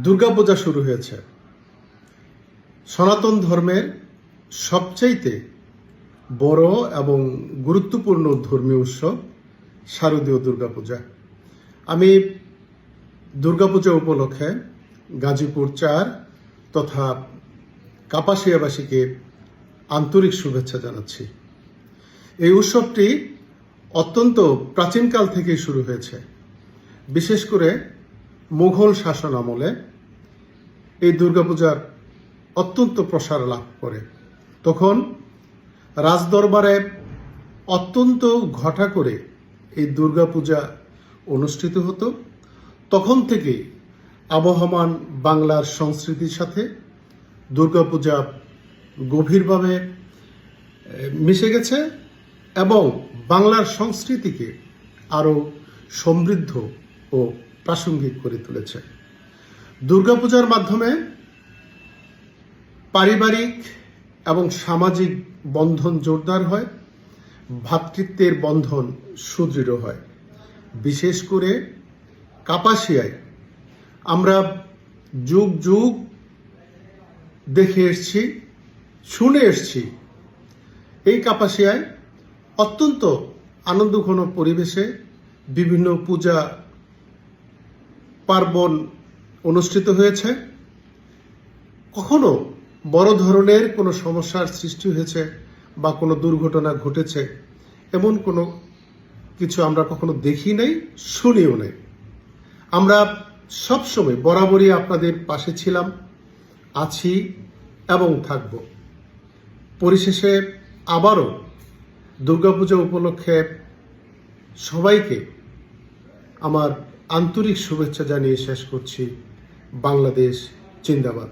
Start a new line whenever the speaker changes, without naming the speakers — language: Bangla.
দুর্গাপূজা শুরু হয়েছে। সনাতন ধর্মের সবচাইতে বড় এবং গুরুত্বপূর্ণ ধর্মীয় উৎসব শারদীয় দুর্গাপূজা। আমি দুর্গাপূজা উপলক্ষে গাজীপুর ৪ তথা কাপাসিয়াবাসীকে আন্তরিক শুভেচ্ছা জানাচ্ছি। এই উৎসবটি অত্যন্ত প্রাচীনকাল থেকেই শুরু হয়েছে। বিশেষ করে মুঘল শাসন আমলে এই দুর্গাপূজার অত্যন্ত প্রসার লাভ করে। তখন রাজদরবারে অত্যন্ত ঘটা করে এই দুর্গাপূজা অনুষ্ঠিত হতো। তখন থেকেই আবহমান বাংলার সংস্কৃতির সাথে দুর্গাপূজা গভীরভাবে মিশে গেছে এবং বাংলার সংস্কৃতিকে আরও সমৃদ্ধ ও প্রাসঙ্গিক করে তুলেছে। দুর্গাপূজার মাধ্যমে পারিবারিক এবং সামাজিক বন্ধন জোরদার হয়, ভ্রাতৃত্বের বন্ধন সুদৃঢ় হয়। বিশেষ করে কাপাসিয়ায় আমরা যুগ যুগ দেখে এসছি, শুনে এসছি। এই কাপাসিয়ায় অত্যন্ত আনন্দঘন পরিবেশে বিভিন্ন পূজা পার্বণ অনুষ্ঠিত হয়েছে। কখনো বড় ধরনের কোনো সমস্যার সৃষ্টি হয়েছে বা কোনো দুর্ঘটনা ঘটেছে এমন কোনো কিছু আমরা কখনো দেখি নাই, শুনিও নাই। আমরা সবসময় বরাবরই আপনাদের পাশে ছিলাম, আছি এবং থাকব। পরিশেষে আবারও দুর্গাপূজা উপলক্ষে সবাইকে আমার আন্তরিক শুভেচ্ছা জানিয়ে শেষ করছি। বাংলাদেশ জিন্দাবাদ।